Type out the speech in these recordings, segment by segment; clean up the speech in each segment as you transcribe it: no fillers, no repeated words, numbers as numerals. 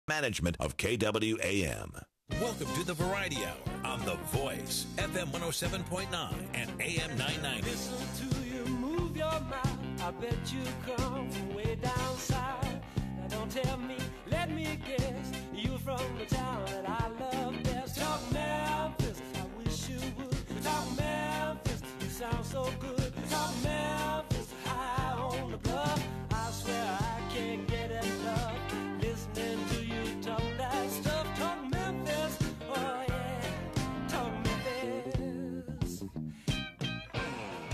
Management of KWAM. Welcome to the Variety Hour on The Voice, FM 107.9 and AM 990. Listen to you move your mouth. I bet you come from way down south. Now don't tell me, let me guess. You from the town that I love best. Talk Memphis, I wish you would. Talk Memphis, you sound so good. Talk Memphis, high on the bluff. I swear I can't get enough. Listening to you talk that stuff. Talk Memphis, oh yeah. Talk Memphis.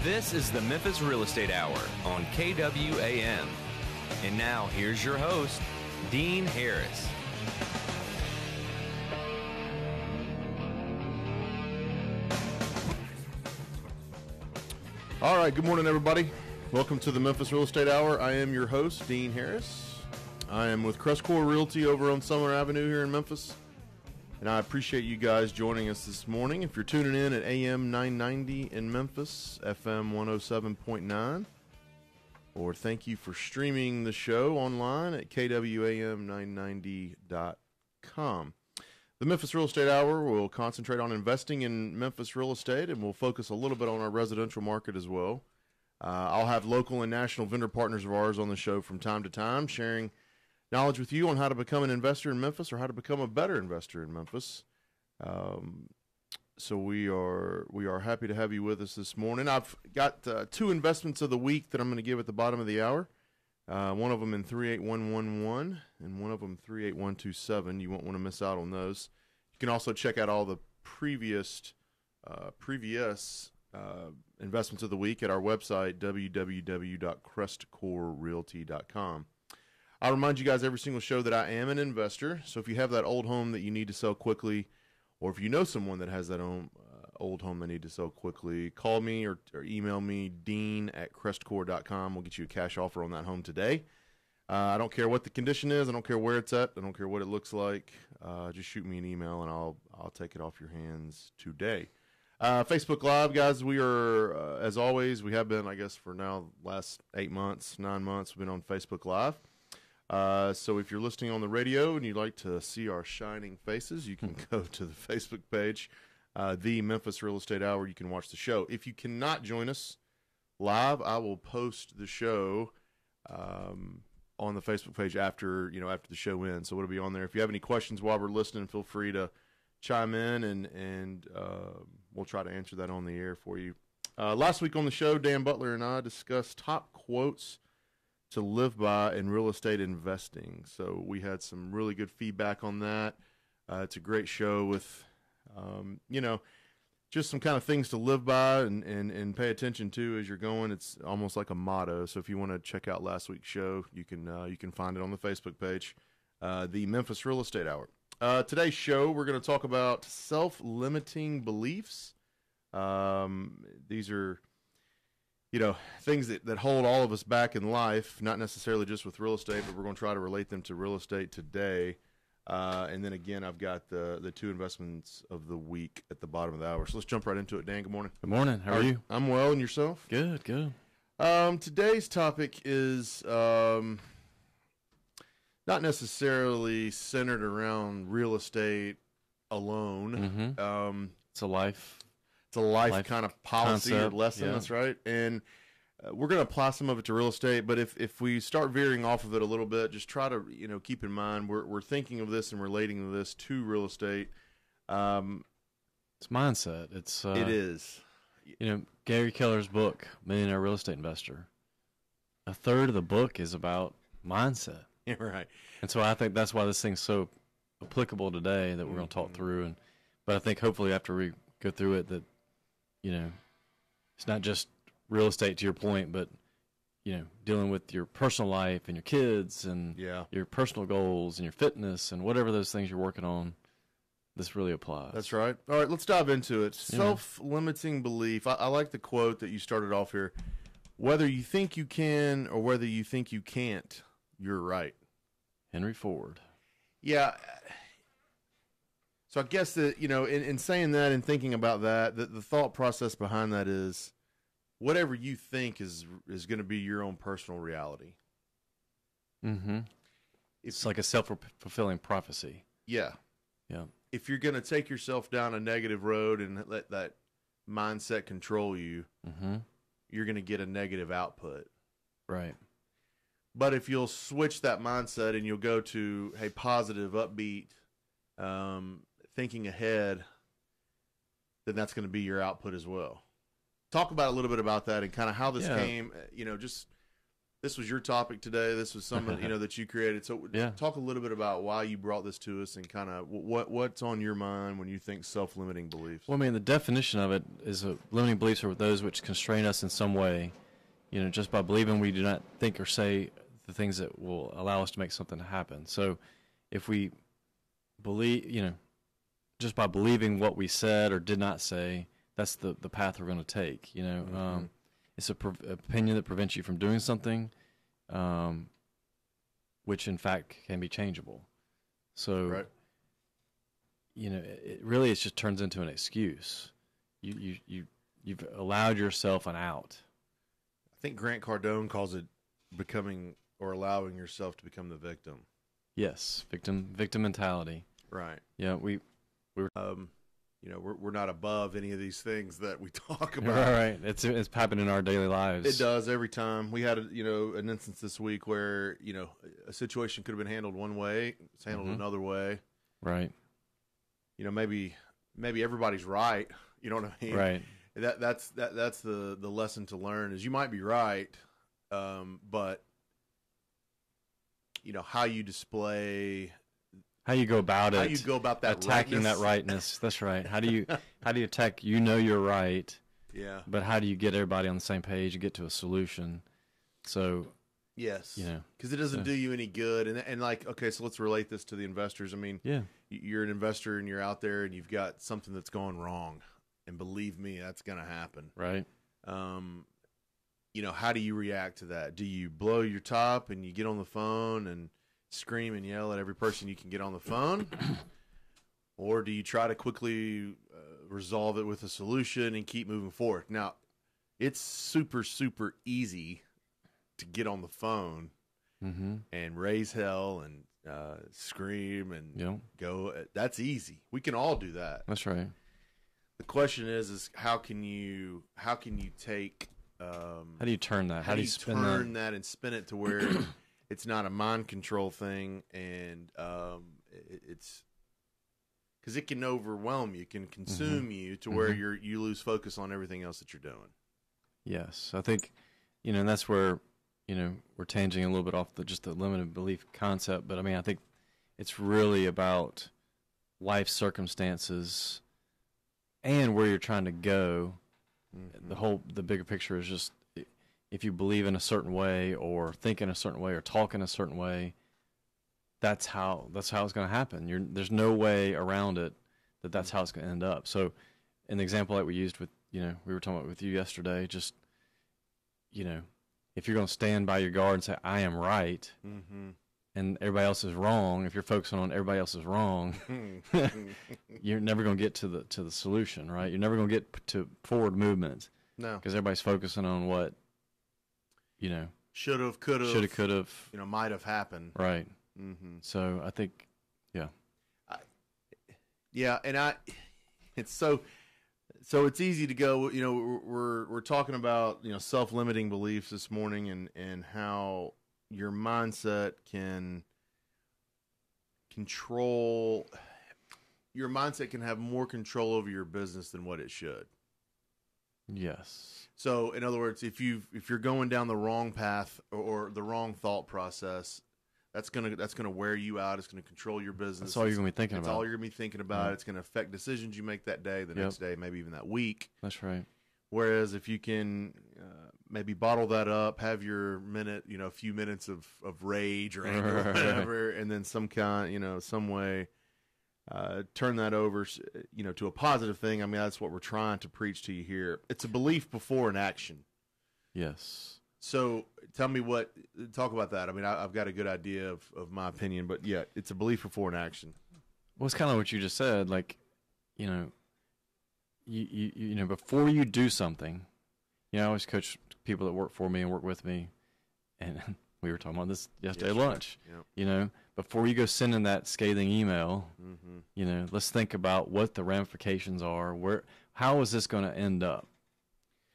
This is the Memphis Real Estate Hour on KWAM. And now, here's your host, Dean Harris. All right, good morning, everybody. Welcome to the Memphis Real Estate Hour. I am your host, Dean Harris. I am with CrestCore Realty over on Summer Avenue here in Memphis. And I appreciate you guys joining us this morning. If you're tuning in at AM 990 in Memphis, FM 107.9, or thank you for streaming the show online at kwam990.com. The Memphis Real Estate Hour will concentrate on investing in Memphis real estate, and we'll focus a little bit on our residential market as well. I'll have local and national vendor partners of ours on the show from time to time, sharing knowledge with you on how to become an investor in Memphis or how to become a better investor in Memphis. So we are happy to have you with us this morning. I've got two investments of the week that I'm going to give at the bottom of the hour. One of them in 38111 and one of them 38127. You won't want to miss out on those. You can also check out all the previous investments of the week at our website, www.crestcorerealty.com. I remind you guys every single show that I am an investor. So if you have that old home that you need to sell quickly, or if you know someone that has that old home they need to sell quickly, call me or email me, dean@crestcore.com. We'll get you a cash offer on that home today. I don't care what the condition is. I don't care where it's at. I don't care what it looks like. Just shoot me an email, and I'll take it off your hands today. Facebook Live, guys, we are, as always, we have been, I guess, for now, last 9 months, we've been on Facebook Live. So if you're listening on the radio and you'd like to see our shining faces, you can go to the Facebook page, the Memphis Real Estate Hour. You can watch the show. If you cannot join us live, I will post the show on the Facebook page after the show ends. So it'll be on there. If you have any questions while we're listening, feel free to chime in, and we'll try to answer that on the air for you. Last week on the show, Dan Butler and I discussed top quotes to live by in real estate investing. So we had some really good feedback on that. It's a great show with, just some kind of things to live by and pay attention to as you're going. It's almost like a motto. So if you want to check out last week's show, you can find it on the Facebook page, the Memphis Real Estate Hour. Today's show, we're going to talk about self-limiting beliefs. These are things that hold all of us back in life, not necessarily just with real estate, but we're going to try to relate them to real estate today. And then again, I've got the two investments of the week at the bottom of the hour. So let's jump right into it. Dan, good morning. Good morning. How are you? I'm well, and yourself? Good. Today's topic is not necessarily centered around real estate alone. Mm-hmm. It's a life kind of policy or lesson. Yeah. That's right. And we're going to apply some of it to real estate. But if we start veering off of it a little bit, just try to keep in mind we're thinking of this and relating this to real estate. It's mindset. It is. Gary Keller's book, Millionaire Real Estate Investor. A third of the book is about mindset. Yeah, right. And so I think that's why this thing's so applicable today that we're going to talk through. But I think hopefully after we go through it that it's not just real estate, to your point, but dealing with your personal life and your kids and your personal goals and your fitness and whatever those things you're working on. This really applies. That's right. All right, let's dive into it. Self-limiting belief. I like the quote that you started off here. Whether you think you can or whether you think you can't, you're right. Henry Ford. Yeah. So I guess that, in saying that and thinking about that, the thought process behind that is whatever you think is going to be your own personal reality. Mm-hmm. It's like a self-fulfilling prophecy. Yeah. Yeah. If you're going to take yourself down a negative road and let that mindset control you, you're going to get a negative output. Right. But if you'll switch that mindset and you'll go to, hey, positive, upbeat, thinking ahead, then that's going to be your output as well. Talk about a little bit about that and kind of how this came. Just this was your topic today. This was something that you created. So talk a little bit about why you brought this to us and kind of what's on your mind when you think self-limiting beliefs. Well, I mean, the definition of it is limiting beliefs are those which constrain us in some way. Just by believing we do not think or say the things that will allow us to make something happen. So if we believe, just by believing what we said or did not say, that's the path we're going to take. It's opinion that prevents you from doing something, which in fact can be changeable. So, it really just turns into an excuse. You've allowed yourself an out. I think Grant Cardone calls it becoming or allowing yourself to become the victim. Yes, victim mentality. Right. Yeah, we're not above any of these things that we talk about. Right. It's happening in our daily lives. It does every time. We had an instance this week where a situation could have been handled one way, it's handled another way. Right. Maybe everybody's right. You know what I mean? Right. That's the lesson to learn is you might be right, but how you display, how you go about it, how you go about that attacking rightness. that rightness. That's right. How do you attack? You're right. Yeah. But how do you get everybody on the same page and get to a solution? So. Yes. Because it doesn't do you any good. And okay, so let's relate this to the investors. I mean, you're an investor and you're out there and you've got something that's going wrong. And believe me, that's going to happen. Right. How do you react to that? Do you blow your top and you get on the phone and scream and yell at every person you can get on the phone? Or do you try to quickly resolve it with a solution and keep moving forward? Now, it's super, super easy to get on the phone and raise hell and scream and go. That's easy. We can all do that. That's right. The question is how can you take how do you turn that? How do you turn that and spin it to where it's not a mind control thing and it's because it can overwhelm you, it can consume you to where you lose focus on everything else that you're doing. Yes, I think and that's where we're tanging a little bit off just the limited belief concept, but I mean I think it's really about life circumstances and where you're trying to go. The bigger picture is just if you believe in a certain way or think in a certain way or talk in a certain way, that's how it's going to happen. There's no way around it that's how it's going to end up. So an example that we used with, we were talking about with you yesterday, just, if you're going to stand by your guard and say, I am right, and everybody else is wrong, if you're focusing on everybody else is wrong, you're never going to get to the solution, right? You're never going to get to forward movement. No. Because everybody's focusing on what, should have, could have, might have happened. Right. So I think, it's so it's easy to go, we're talking about, self-limiting beliefs this morning and how your mindset can have more control over your business than what it should. Yes. So in other words, if you're going down the wrong path or the wrong thought process, that's gonna wear you out. It's gonna control your business. That's all you're gonna be thinking about. That's all you're gonna be thinking about. Yep. It's gonna affect decisions you make that day, the next day, maybe even that week. That's right. Whereas if you can maybe bottle that up, have your minute, a few minutes of rage or anger or whatever, and then some way turn that over, to a positive thing. I mean, that's what we're trying to preach to you here. It's a belief before an action. Yes. So talk about that. I mean, I've got a good idea of my opinion, but yeah, it's a belief before an action. Well, it's kind of what you just said. Like, you before you do something, I always coach people that work for me and work with me, and We were talking about this yesterday at Yesterday. lunch. Yep. You know, before you go sending that scathing email, you know, let's think about what the ramifications are. How is this going to end up?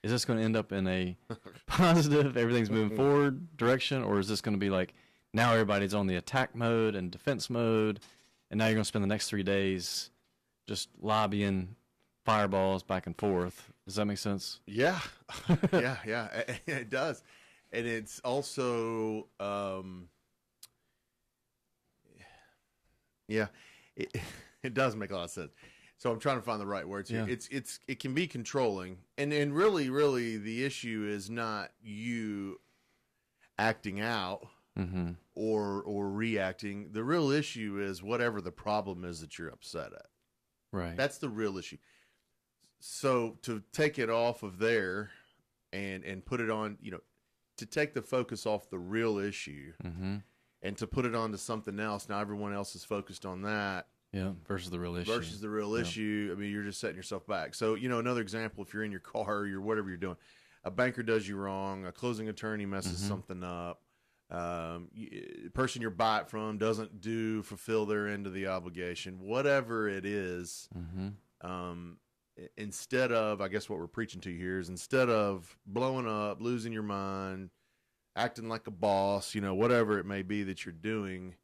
Is this going to end up in a positive, everything's moving forward direction, or is this going to be like now everybody's on the attack mode and defense mode, and now you're going to spend the next 3 days just lobbying fireballs back and forth? Does that make sense? Yeah, yeah, it does, and it's also, it does make a lot of sense. So I'm trying to find the right words here. Yeah. It can be controlling, and really the issue is not you acting out or reacting. The real issue is whatever the problem is that you're upset at. Right. That's the real issue. So to take it off of there and put it on, you know, to take the focus off the real issue and to put it onto something else. Now everyone else is focused on that. Yeah, versus the real issue. Issue. I mean, you're just setting yourself back. So, you know, another example, if you're in your car or whatever you're doing, a banker does you wrong, a closing attorney messes something up, the person you're buying from doesn't fulfill their end of the obligation, whatever it is, instead of, I guess what we're preaching to here is instead of blowing up, losing your mind, acting like a boss, you know, whatever it may be that you're doing,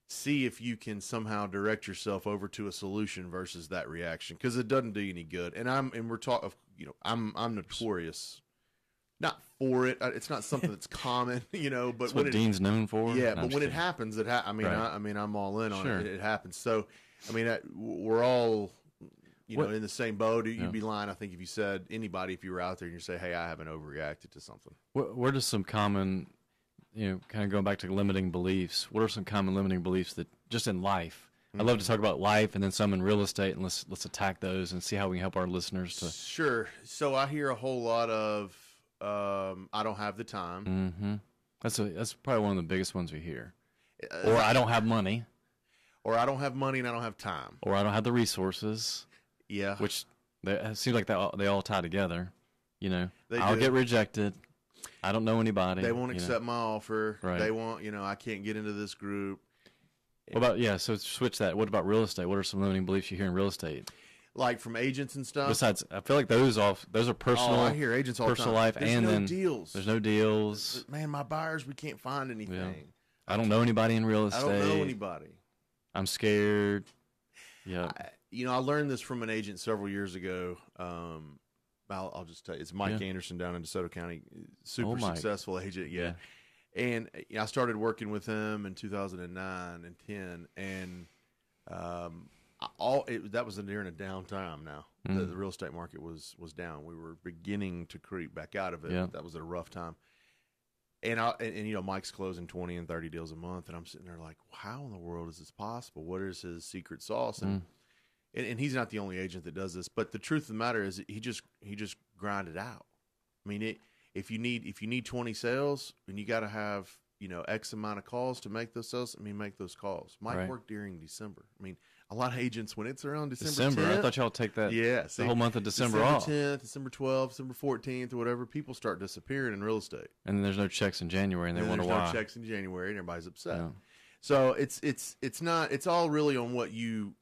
see if you can somehow direct yourself over to a solution versus that reaction, because it doesn't do you any good. And we're talking, you know, I'm notorious, not for it. It's not something that's common, you know. But that's what Dean's known for. Yeah, No, but when it happens, I mean, Right. I mean, I'm all in on Sure. it. It happens. So, I mean, we're all, you know, in the same boat. You'd be lying, I think, if you said anybody, if you were out there and you say, "Hey, I haven't overreacted to something." What are some common, you know, kind of going back to limiting beliefs? What are some common limiting beliefs that just in life? I'd love to talk about life and then some in real estate, and let's attack those and see how we can help our listeners to. Sure. So I hear a whole lot of, I don't have the time. That's probably one of the biggest ones we hear. Or I don't have money. Or I don't have money and I don't have time. Or I don't have the resources. Yeah. Which it seems like they all tie together. You know, They I'll do. get rejected. I don't know anybody. They won't you know. accept my offer. Right. They won't, you know, I can't get into this group. What about, so switch that. What about real estate? What are some limiting beliefs you hear in real estate? Like from agents and stuff. Besides, I feel like those are personal. I hear agents all the personal time. life, There's and no then deals. there's no deals. Man, my buyers, we can't find anything. Yeah. I don't know anybody in real I estate. don't know anybody. I'm scared. Yeah. You know, I learned this from an agent several years ago. I'll just tell you, it's Mike Anderson down in DeSoto County, super successful agent. Yeah. And you know, I started working with him in 2009 and 10, and that was during a downtime. Now the real estate market was down. We were beginning to creep back out of it. Yeah. That was a rough time. And you know, Mike's closing 20 and 30 deals a month, and I'm sitting there like, how in the world is this possible? What is his secret sauce? And he's not the only agent that does this, but the truth of the matter is he just grinded out. I mean, if you need 20 sales and you got to have, you know, X amount of calls to make those sales, I mean, make those calls. Mike worked during December. I mean, a lot of agents, when it's around December 10th, I thought y'all take that the whole month of December off. December 10th, December 12th, December 14th, or whatever, people start disappearing in real estate. And then there's no checks in January, and they wonder why. There's no checks in January, and everybody's upset. Yeah. So it's all really on what you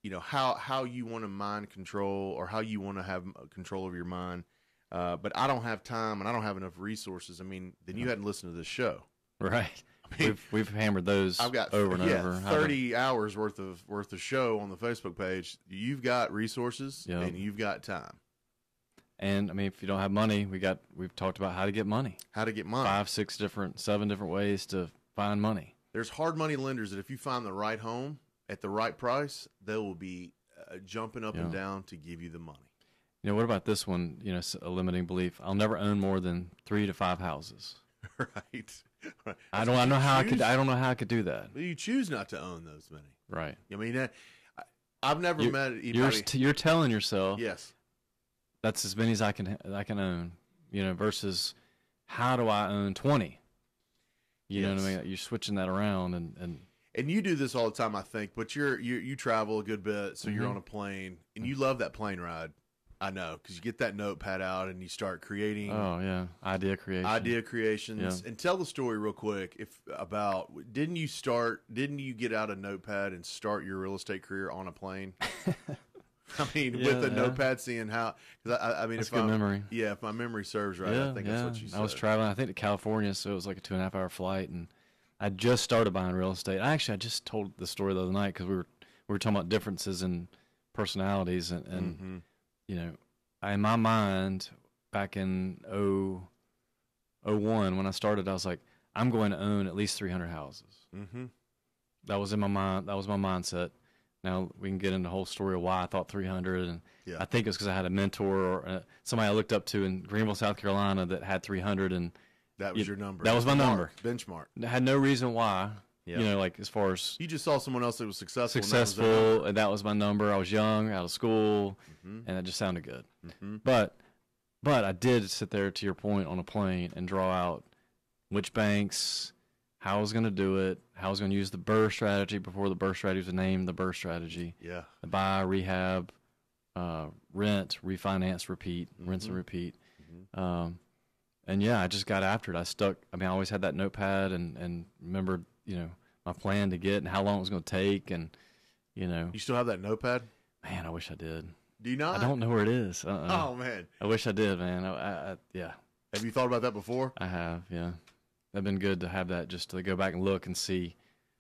know, how you want to mind control, or how you want to have control of your mind. But I don't have time and I don't have enough resources. I mean, then you hadn't listened to this show. Right. I mean, we've hammered those I've got over and over. 30 hours worth of show on the Facebook page. You've got resources and you've got time. And I mean, if you don't have money, we've talked about how to get money. How to get money. 5, 6 7 different ways to find money. There's hard money lenders that if you find the right home at the right price, they will be jumping up and down to give you the money. You know, what about this one? You know, a limiting belief. I'll never own more than 3 to 5 houses. Right. I don't know how I could do that. Well, you choose not to own those many. Right. I mean, I've never met anybody. You're telling yourself, yes, that's as many as I can own. You know, versus how do I own 20? You know what I mean? You're switching that around, and you do this all the time, I think. But you travel a good bit, so you're on a plane, and you love that plane ride. I know, because you get that notepad out and you start creating. Oh yeah, idea creations. Yeah. And tell the story real quick. Didn't you get out a notepad and start your real estate career on a plane? I mean, with a notepad, seeing how. Cause I mean, that's a good memory. Yeah, if my memory serves right, I think that's what you said. I was traveling, I think, to California, so it was like a 2.5 hour flight, and I just started buying real estate. I just told the story the other night because we were talking about differences in personalities, and you know, in my mind, back in 01, when I started, I was like, I'm going to own at least 300 houses. Mm-hmm. That was in my mind. That was my mindset. Now we can get into the whole story of why I thought 300, and I think it's because I had a mentor or somebody I looked up to in Greenville, South Carolina, that had 300, and that was your number. That was my number. Benchmark. I had no reason why. Yeah. You know, like as far as you just saw someone else that was successful, and that was my number. I was young, out of school, and it just sounded good. Mm-hmm. But I did sit there, to your point, on a plane and draw out which banks, how I was going to do it, how I was going to use the BRRRR strategy before the BRRRR strategy was named the BRRRR strategy. Yeah, the buy, rehab, rent, refinance, repeat, rinse and repeat. Mm-hmm. And I just got after it. I always had that notepad and remembered, you know, my plan to get and how long it was going to take. And, you know. You still have that notepad? Man, I wish I did. Do you not? I don't know where it is. Oh, man. I wish I did, man. Yeah. Have you thought about that before? I have, yeah. That'd been good to have that, just to go back and look and see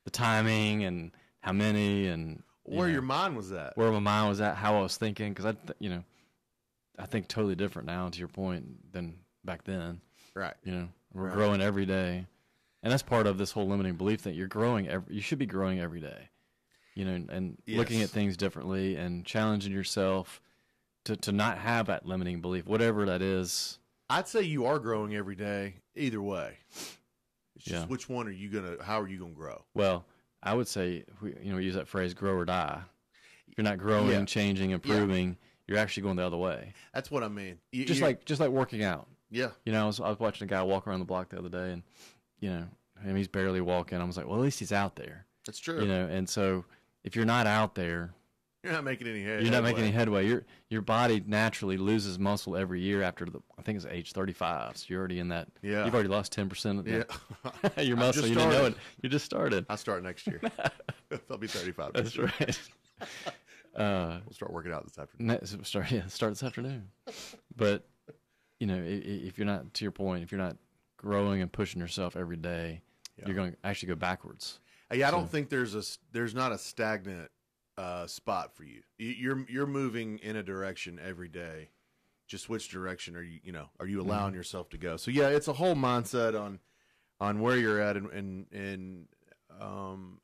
the timing and how many and where your mind was at. Where my mind was at, how I was thinking, because I think totally different now, to your point, than back then. Right. You know, we're growing every day, and that's part of this whole limiting belief thing. You're growing you should be growing every day. You know, and looking at things differently and challenging yourself to not have that limiting belief, whatever that is. I'd say you are growing every day, either way. It's just which one how are you gonna grow? Well, I would say, we use that phrase, grow or die. If you're not growing, changing, improving, you're actually going the other way. That's what I mean. Just like working out. Yeah. You know, I was watching a guy walk around the block the other day, and, you know, he's barely walking. I was like, well, at least he's out there. That's true. You know, and so if you're not out there, you're not making any headway. You're not making any headway. Your body naturally loses muscle every year after I think it's age 35. So you're already in that. Yeah. You've already lost 10% of your muscle. You didn't know it. You just started. I'll start next year. I'll be 35. That's right. We'll start working out this afternoon. Start this afternoon. But, you know, if you're not, to your point, if you're not growing and pushing yourself every day, you're going to actually go backwards. Yeah, I don't think there's not a stagnant spot for you. You're moving in a direction every day. Just which direction are you allowing yourself to go? So it's a whole mindset on where you're at and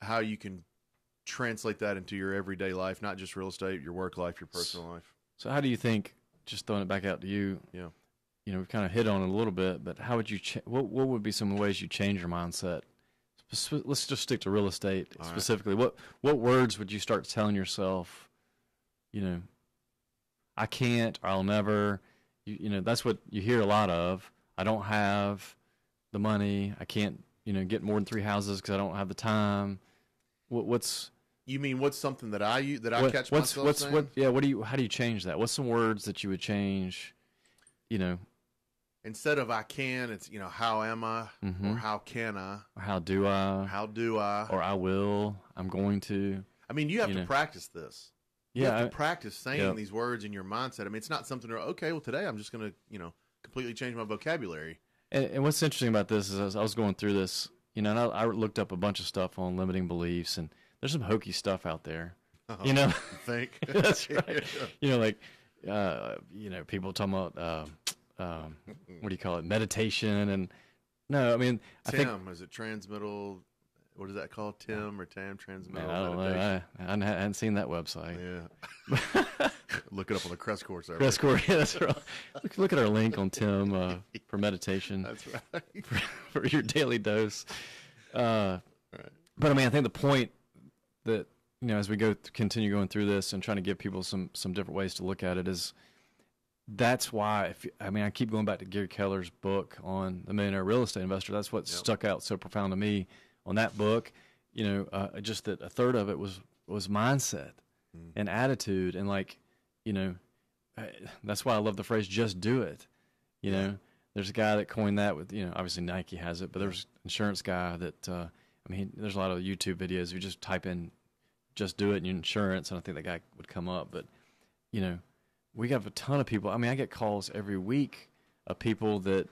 how you can translate that into your everyday life, not just real estate, your work life, your personal life. So how do you think, just throwing it back out to you, you know, we've kind of hit on it a little bit, but how would you what would be some ways you change your mindset? Let's just stick to real estate specifically. Right. What words would you start telling yourself, you know, I can't, or I'll never, you know, that's what you hear a lot of. I don't have the money. I can't, you know, get more than 3 houses because I don't have the time. You mean what's something that I catch myself saying? How do you change that? What's some words that you would change, you know? Instead of I can, it's, you know, how am I? Or how can I? Or how do I? How do I? Or I will. I'm going to. I mean, you have to practice this. You have to practice saying these words in your mindset. I mean, it's not something where, okay, well, today I'm just going to, you know, completely change my vocabulary. And what's interesting about this is, as I was going through this, you know, and I looked up a bunch of stuff on limiting beliefs, and there's some hokey stuff out there. You know? You think? That's right. You know, like, you know, people talking about, what do you call it? Meditation. And no, I mean, I think, is it transmittal? What is that called? TIM or TAM? Transmittal I don't meditation? know. I hadn't seen that website. Yeah. Look it up on the CrestCore server. CrestCore, yeah, that's right. Look at our link on TIM for meditation. That's right. for your daily dose. Right. But I mean, I think the point that, you know, as we continue going through this and trying to give people some different ways to look at it is, that's why, I keep going back to Gary Keller's book on the Millionaire Real Estate Investor. That's what stuck out so profound to me on that book. You know, just that a third of it was mindset and attitude, and, like, you know, that's why I love the phrase "just do it." You know, there's a guy that coined that with, obviously Nike has it, but there's an insurance guy that there's a lot of YouTube videos. You just type in "just do it" in insurance, and I think that guy would come up. But we have a ton of people. I mean, I get calls every week of people that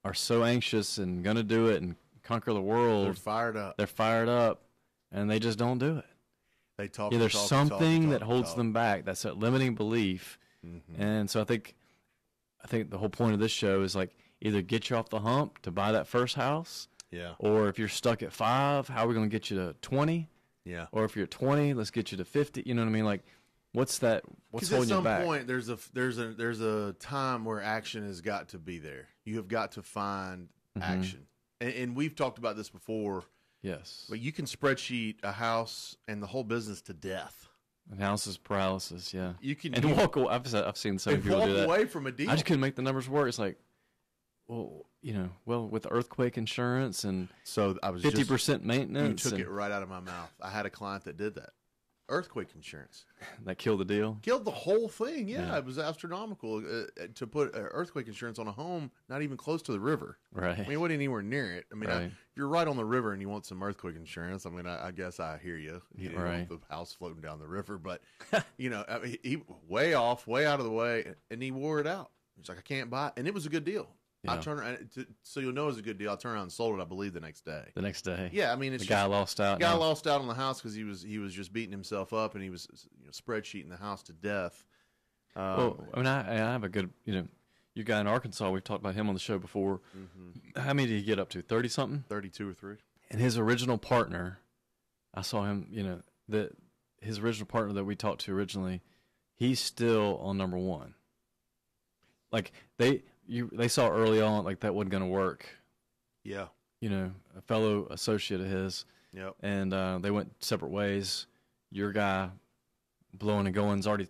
are so anxious and going to do it and conquer the world. They're fired up. They're fired up, and they just don't do it. They talk. There's something that holds them back. That's that limiting belief. Mm-hmm. And so I think the whole point of this show is like either get you off the hump to buy that first house. Yeah. Or if you're stuck at 5, how are we going to get you to 20? Yeah. Or if you're 20, let's get you to 50. You know what I mean? Like, what's holding you back? At some point, there's a time where action has got to be there. You have got to find action. And we've talked about this before. Yes. But you can spreadsheet a house and the whole business to death. Analysis paralysis, yeah. You can walk away. I've seen so many people do that. Walk away from a deal. I just couldn't make the numbers work. It's like, well, with earthquake insurance and so I was 50% maintenance. You took it right out of my mouth. I had a client that did that. Earthquake insurance. That killed the deal? Killed the whole thing, yeah. It was astronomical to put earthquake insurance on a home not even close to the river. Right. I mean, it wasn't anywhere near it. I mean, right. If you're right on the river and you want some earthquake insurance, I mean, I guess I hear you. You didn't right. want the house floating down the river, but, I mean, he way off, way out of the way, and he wore it out. He's like, I can't buy it. And it was a good deal. Yeah. I turned around, so you'll know it was a good deal. I turned around and sold it, I believe, the next day. The next day? Yeah, I mean, it's the guy lost out. The guy lost out on the house because he was just beating himself up and he was spreadsheeting the house to death. Well, I mean, I have a good, your guy in Arkansas, we've talked about him on the show before. Mm-hmm. How many did he get up to? 30-something? 32 or 3. And his original partner, I saw him, his original partner that we talked to originally, he's still on number 1. Like, they saw early on like that wasn't going to work. Yeah. A fellow associate of his. Yep. And they went separate ways. Your guy, blowing and going's already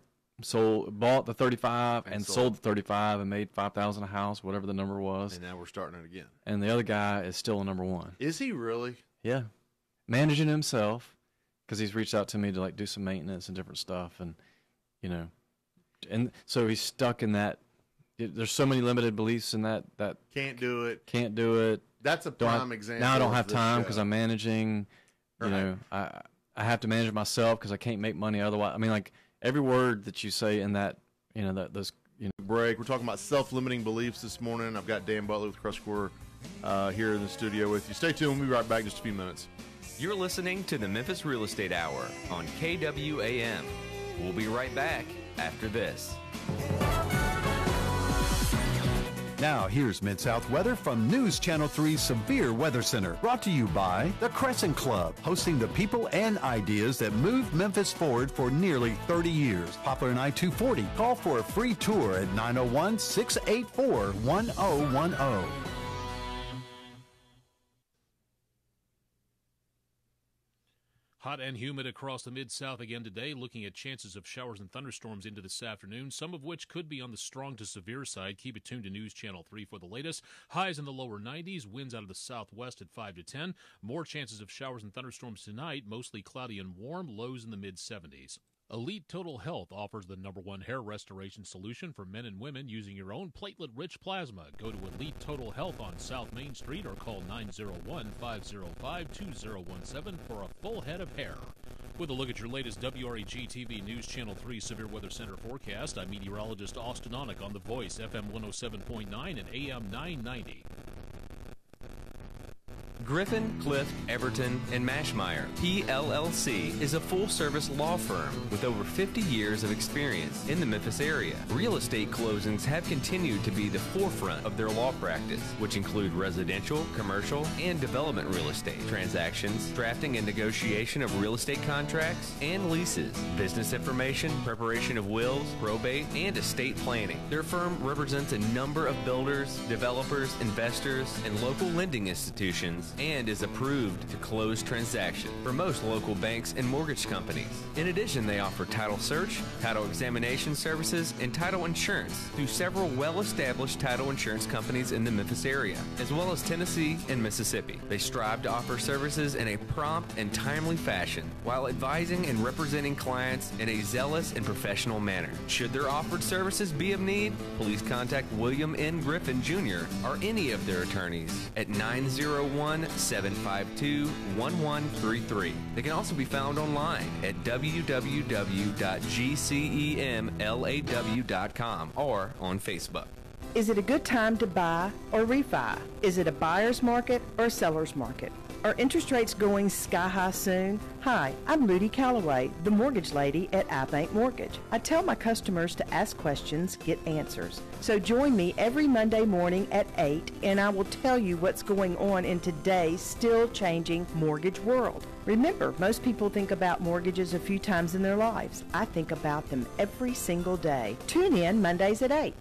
bought the 35 and sold the 35 and made $5,000 a house, whatever the number was. And now we're starting it again. And the other guy is still on number 1. Is he really? Yeah. Managing himself because he's reached out to me to like do some maintenance and different stuff. And, and so he's stuck in that. There's so many limited beliefs in that can't do it. Can't do it. That's a prime example. Now I don't have time because I'm managing. Right. I have to manage myself because I can't make money otherwise. I mean, like every word that you say in that, those. Break. We're talking about self-limiting beliefs this morning. I've got Dan Butler with CrestCore here in the studio with you. Stay tuned. We'll be right back in just a few minutes. You're listening to the Memphis Real Estate Hour on KWAM. We'll be right back after this. Now, here's Mid-South weather from News Channel 3's Severe Weather Center. Brought to you by the Crescent Club, hosting the people and ideas that moved Memphis forward for nearly 30 years. Poplar and I-240. Call for a free tour at 901-684-1010. Hot and humid across the Mid-South again today, looking at chances of showers and thunderstorms into this afternoon, some of which could be on the strong to severe side. Keep it tuned to News Channel 3 for the latest. Highs in the lower 90s, winds out of the southwest at 5 to 10. More chances of showers and thunderstorms tonight, mostly cloudy and warm, lows in the mid-70s. Elite Total Health offers the #1 hair restoration solution for men and women using your own platelet-rich plasma. Go to Elite Total Health on South Main Street or call 901-505-2017 for a full head of hair. With a look at your latest WREG-TV News Channel 3 Severe Weather Center forecast, I'm meteorologist Austin Onick on The Voice, FM 107.9 and AM 990. Griffin, Clift, Everton, and Mashmeyer, PLLC, is a full-service law firm with over 50 years of experience in the Memphis area. Real estate closings have continued to be the forefront of their law practice, which include residential, commercial, and development real estate transactions, drafting and negotiation of real estate contracts and leases, business information, preparation of wills, probate, and estate planning. Their firm represents a number of builders, developers, investors, and local lending institutions and is approved to close transaction for most local banks and mortgage companies. In addition, they offer title search, title examination services, and title insurance through several well-established title insurance companies in the Memphis area, as well as Tennessee and Mississippi. They strive to offer services in a prompt and timely fashion while advising and representing clients in a zealous and professional manner. Should their offered services be of need, please contact William N. Griffin Jr. or any of their attorneys at 901-752-1133. They can also be found online at www.gcemlaw.com or on Facebook. Is it a good time to buy or refi? Is it a buyer's market or a seller's market? Are interest rates going sky high soon? Hi, I'm Ludy Calloway, the mortgage lady at iBank Mortgage. I tell my customers to ask questions, get answers. So join me every Monday morning at 8 and I will tell you what's going on in today's still changing mortgage world. Remember, most people think about mortgages a few times in their lives. I think about them every single day. Tune in Mondays at 8.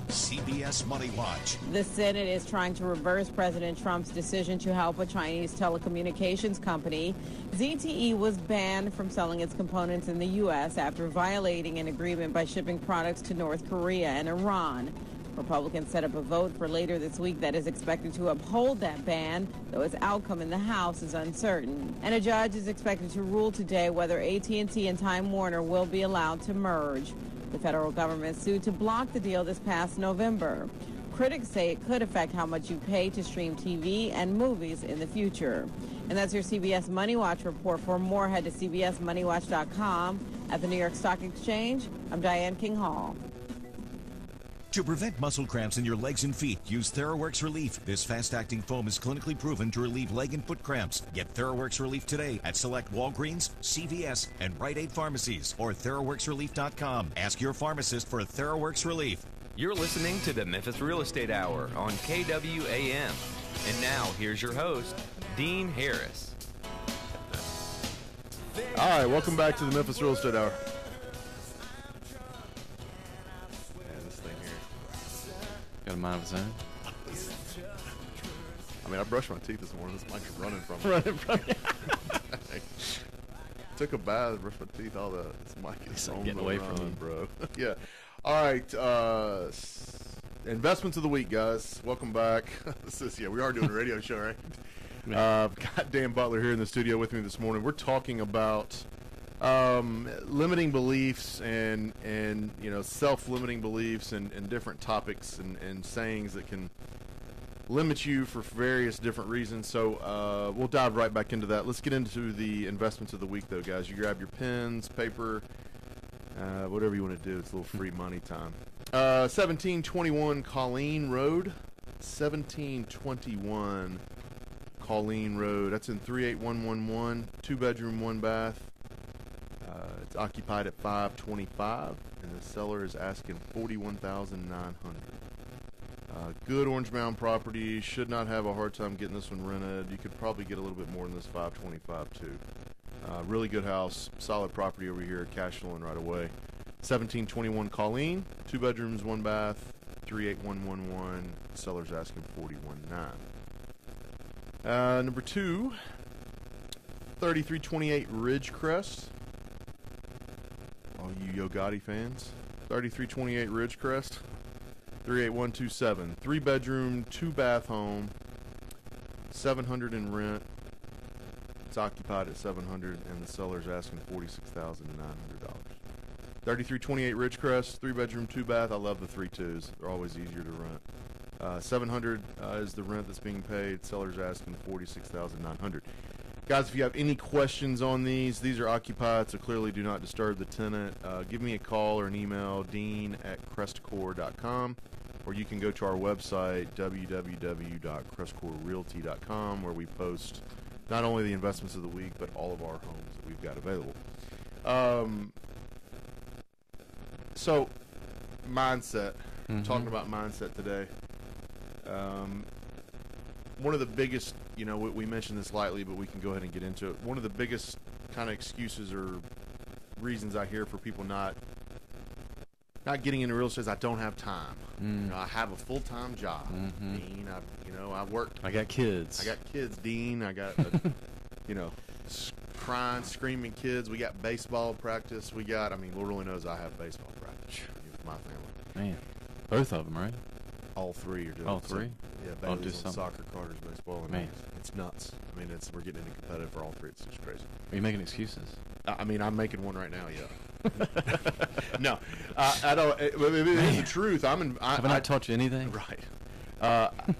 CBS Money Watch. The Senate is trying to reverse President Trump's decision to help a Chinese telecommunications company. ZTE was banned from selling its components in the U.S. after violating an agreement by shipping products to North Korea and Iran. Republicans set up a vote for later this week that is expected to uphold that ban, though its outcome in the House is uncertain. And a judge is expected to rule today whether AT&T and Time Warner will be allowed to merge. The federal government sued to block the deal this past November. Critics say it could affect how much you pay to stream TV and movies in the future. And that's your CBS Money Watch report. For more, head to cbsmoneywatch.com. At the New York Stock Exchange, I'm Diane King Hall. To prevent muscle cramps in your legs and feet, use TheraWorks Relief. This fast-acting foam is clinically proven to relieve leg and foot cramps. Get TheraWorks Relief today at select Walgreens, CVS, and Rite Aid pharmacies or TheraWorksRelief.com. Ask your pharmacist for TheraWorks Relief. You're listening to the Memphis Real Estate Hour on KWAM. And now, here's your host, Dean Harris. All right, welcome back to the Memphis Real Estate Hour. Got a mind of its own. I mean, I brushed my teeth this morning. This mic's running from me. Running from you. Took a bath, brushed my teeth, all that. This mic is on getting the away run, from you, bro. Yeah. All right. Investments of the week, guys. Welcome back. We are doing a radio show, right? Got Dan Butler here in the studio with me this morning. We're talking about limiting beliefs and self-limiting beliefs and different topics and sayings that can limit you for various different reasons. So we'll dive right back into that. Let's get into the investments of the week, though, guys. You grab your pens, paper, whatever you want to do. It's a little free money time. 1721 Colleen Road. 1721 Colleen Road. That's in 38111. 2-bedroom, 1-bath. It's occupied at $525, and the seller is asking $41,900. Good Orange Mound property. Should not have a hard time getting this one rented. You could probably get a little bit more than this $525 too. Really good house, solid property over here. Cash flowing right away. 1721 Colleen, 2 bedrooms, 1 bath, 38111. The seller's asking $41,900. Number 2, 3328 Ridgecrest. All you Yo Gotti fans. 3328 Ridgecrest. 38127. 3-bedroom, 2-bath home. $700 in rent. It's occupied at $700, and the seller's asking $46,900. 3328 Ridgecrest, 3-bedroom, 2-bath. I love the 3-2s. They're always easier to rent. $700 is the rent that's being paid. Seller's asking $46,900. Guys, if you have any questions on these are occupied, so clearly do not disturb the tenant. Give me a call or an email, dean@crestcore.com, or you can go to our website, www.crestcorerealty.com, where we post not only the investments of the week, but all of our homes that we've got available. So, mindset. Talking about mindset today. One of the biggest, we mentioned this lightly, but we can go ahead and get into it. One of the biggest kind of excuses or reasons I hear for people not not getting into real estate is I don't have time. You know, I have a full-time job, Dean. I work. I got kids. I got kids, Dean. I got, crying, screaming kids. We got baseball practice. Lord only knows I have baseball practice with my family. Man, both of them, right? All three are doing All three? Yeah, I'll do Bailey's on something. soccer, Carter's baseball. And Man. it's nuts. I mean, we're getting into competitive for all three. It's just crazy. Are you making excuses? I'm making one right now, yeah. No, I don't. It is the truth. Have I not taught you anything? Right.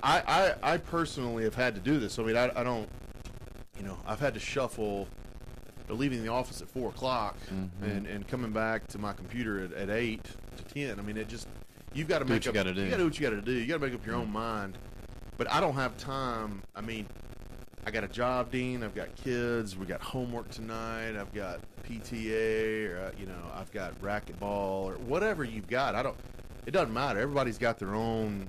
I personally have had to do this. I mean, I don't, I've had to shuffle leaving the office at 4 o'clock and coming back to my computer at 8 to 10. I mean, it just, you've got to make up. You got to do what you got to do. You got to make up your own mind. But I don't have time. I mean, I got a job, Dean. I've got kids. We got homework tonight. I've got PTA, or, I've got racquetball or whatever you've got. It doesn't matter. Everybody's got their own.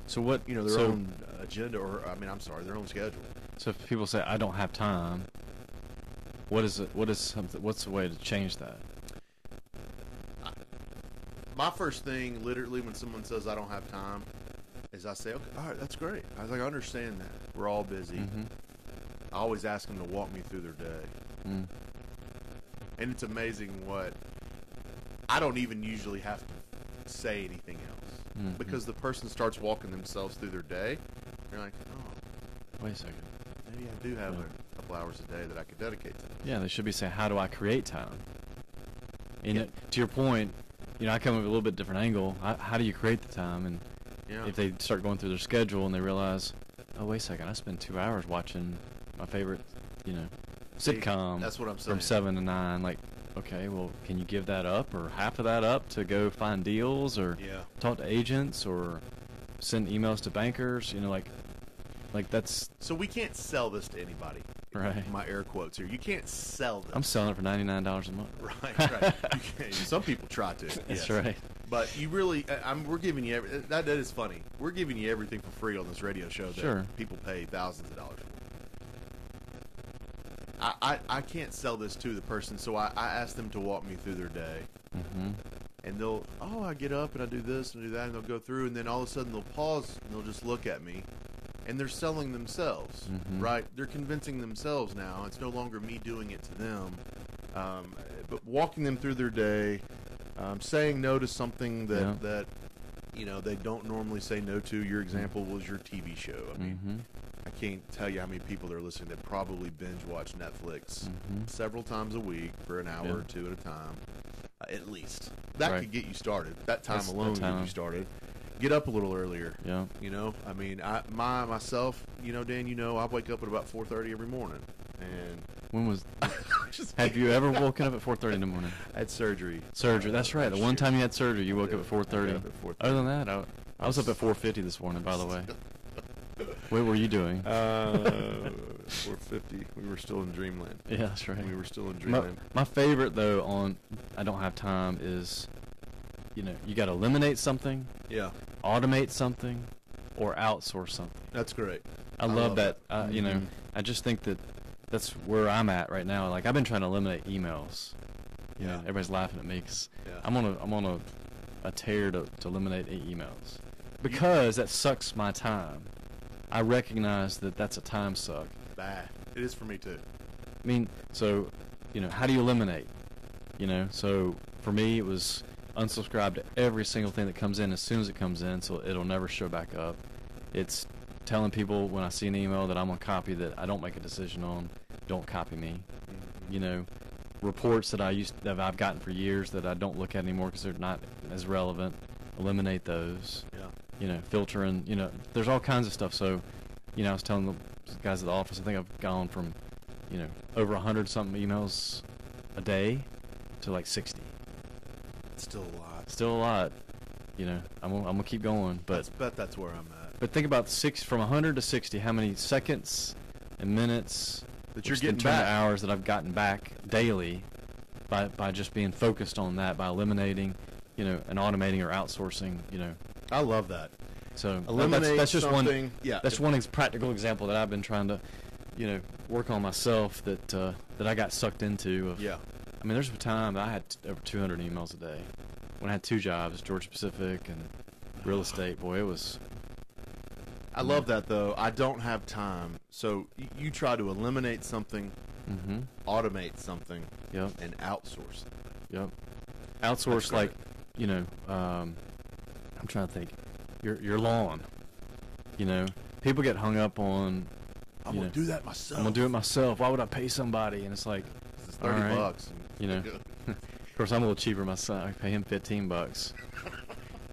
So what? Their own agenda, their own schedule. So if people say I don't have time, what's the way to change that? My first thing, literally, when someone says I don't have time, is I say, okay, all right, that's great. I understand that. We're all busy. I always ask them to walk me through their day. And it's amazing what I don't even usually have to say anything else because the person starts walking themselves through their day. You're like, oh, wait a second. Maybe I do have a couple hours a day that I could dedicate to this. Yeah, they should be saying, how do I create time? And to your point, I come with a little bit different angle. How do you create the time? And if they start going through their schedule and they realize, oh, wait a second, I spend 2 hours watching my favorite, sitcom. That's what I'm saying. From 7 to 9. Like, okay, well, can you give that up or half of that up to go find deals or talk to agents or send emails to bankers? Like that's. So we can't sell this to anybody. Right. My air quotes here. You can't sell this. I'm selling it for $99 a month. Right. Some people try to. That's yes. right. But you really, we're giving you that is funny. We're giving you everything for free on this radio show that people pay thousands of dollars for. I can't sell this to the person, so I ask them to walk me through their day. And I get up and I do this and do that, and they'll go through, and then all of a sudden they'll pause and they'll just look at me. And they're selling themselves, right? They're convincing themselves now. It's no longer me doing it to them. But walking them through their day, saying no to something that they don't normally say no to. Your example was your TV show. I mean, I can't tell you how many people are listening that probably binge watch Netflix several times a week for an hour or two at a time, at least. That could get you started. That time alone could get you started. Get up a little earlier. Yeah. I mean, myself, Dan, I wake up at about 4:30 every morning. And when was? Have you ever woken up at 4:30 in the morning? I had surgery. That's right. The one time you had surgery, you woke up at 4:30. Other than that, I was up at 4:50 this morning. By the way. What were you doing? 4:50. We were still in dreamland. Yeah, that's right. We were still in dreamland. My favorite though on I don't have time is. You got to eliminate something, automate something, or outsource something. That's great. I love that. I just think that's where I'm at right now. Like I've been trying to eliminate emails. Everybody's laughing at me because I'm on a tear to eliminate emails because that sucks my time. I recognize that that's a time suck. Bad. It is for me too. I mean, so how do you eliminate? So for me it was. Unsubscribe to every single thing that comes in as soon as it comes in, so it'll never show back up. It's telling people when I see an email that I'm on copy that I don't make a decision on, don't copy me. Reports that I've gotten for years that I don't look at anymore because they're not as relevant, eliminate those. Filtering. There's all kinds of stuff. So, I was telling the guys at the office, I think I've gone from, over 100 something emails a day to like 60. Still a lot. I'm gonna keep going, but that's where I'm at. But think about from 100 to 60, how many seconds and minutes that you're getting back, hours that I've gotten back daily by just being focused on that, by eliminating, and automating or outsourcing. I love that. So eliminate that's just something. That's one practical example that I've been trying to, work on myself that I got sucked into. I mean, there's a time I had over 200 emails a day. when I had 2 jobs, Georgia Pacific and real estate. Boy, it was. I love that though. I don't have time, so you try to eliminate something, automate something, and outsource it. Yep. Outsource, like, you know, I'm trying to think. Your lawn. You know, people get hung up on. I'm gonna do that myself. I'm gonna do it myself. Why would I pay somebody? And it's like, it's $30. You know. Of course, I'm a little cheaper. My son, I pay him $15.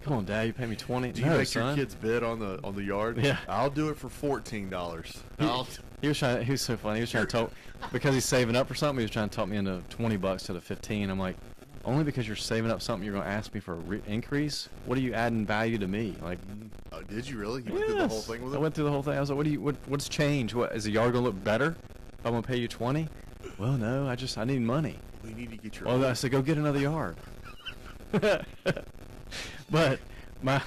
Come on, Dad, you pay me $20. Do you make your kids bid on the yard? Yeah, I'll do it for $14. He was trying. He was so funny. He was trying to talk because he's saving up for something. He was trying to talk me into $20 to the 15. I'm like, only because you're saving up something, you're going to ask me for an increase? What are you adding value to me? Like, oh, did you really? You went through the whole thing with it? I went through the whole thing. I was like, what's changed? What is the yard going to look better if I'm going to pay you $20? Well, no, I need money. Well, you need to get your. Well, I said, go get another yard. But my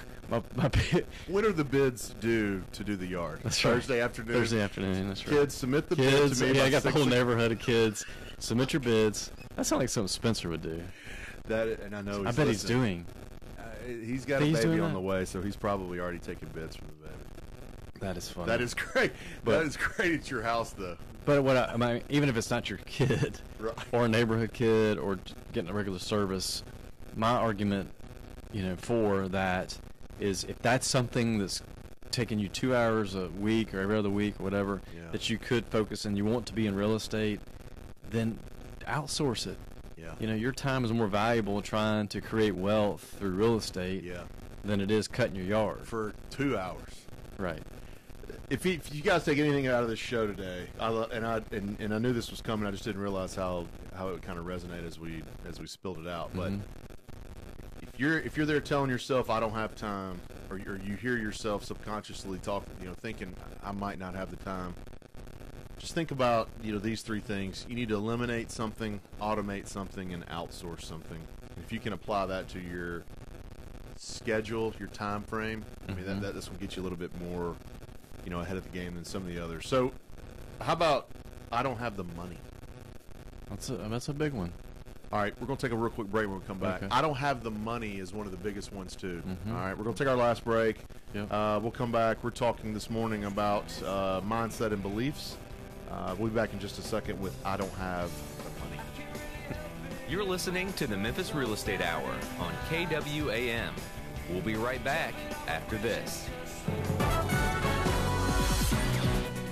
when are the bids due to do the yard? That's Thursday afternoon. Thursday afternoon. That's right. Kids, submit the bids. Yeah, I got the whole neighborhood of kids. Submit your bids. That sounds like something Spencer would do. And I know. I bet he's doing. He's got a baby on the way, so he's probably already taking bids from the baby. That is funny. That is great. That is great at your house, though. But what I mean, even if it's not your kid, or a neighborhood kid, or getting a regular service, my argument, you know, for that is if that's something that's taking you 2 hours a week or every other week or whatever that you could focus and you want to be in real estate, then outsource it. Yeah. You know, your time is more valuable trying to create wealth through real estate than it is cutting your yard for 2 hours. Right. If you guys take anything out of this show today, and I knew this was coming, I just didn't realize how it kind of resonated as we spilled it out. But if you're there telling yourself I don't have time, or you hear yourself subconsciously talking, you know, thinking I might not have the time, just think about, you know, these 3 things. You need to eliminate something, automate something, and outsource something. If you can apply that to your schedule, your time frame, I mean this will get you a little bit more, you know, ahead of the game than some of the others. So, how about I don't have the money? That's a big one. All right, we're going to take a real quick break when we come back. Okay. I don't have the money is one of the biggest ones, too. All right, we're going to take our last break. Yep. We'll come back. We're talking this morning about mindset and beliefs. We'll be back in just a second with I Don't Have the Money. You're listening to the Memphis Real Estate Hour on KWAM. We'll be right back after this.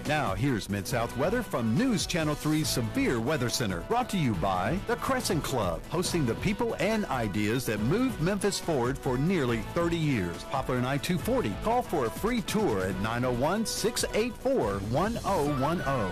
Now, here's Mid-South weather from News Channel 3's Severe Weather Center. Brought to you by the CrestCore Club, hosting the people and ideas that moved Memphis forward for nearly 30 years. Poplar and I-240. Call for a free tour at 901-684-1010.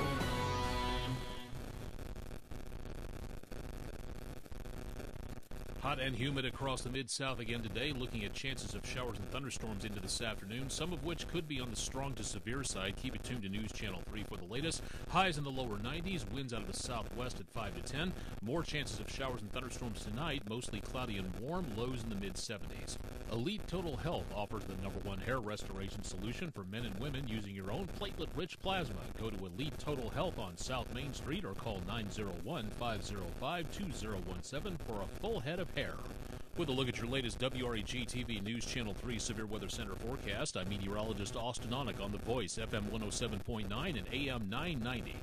Hot and humid across the Mid-South again today, looking at chances of showers and thunderstorms into this afternoon, some of which could be on the strong to severe side. Keep it tuned to News Channel 3 for the latest. Highs in the lower 90s, winds out of the southwest at 5 to 10. More chances of showers and thunderstorms tonight, mostly cloudy and warm, lows in the mid-70s. Elite Total Health offers the #1 hair restoration solution for men and women using your own platelet-rich plasma. Go to Elite Total Health on South Main Street or call 901-505-2017 for a full head of hair. With a look at your latest WREG-TV News Channel 3 Severe Weather Center forecast, I'm meteorologist Austin Onick on The Voice, FM 107.9 and AM 990.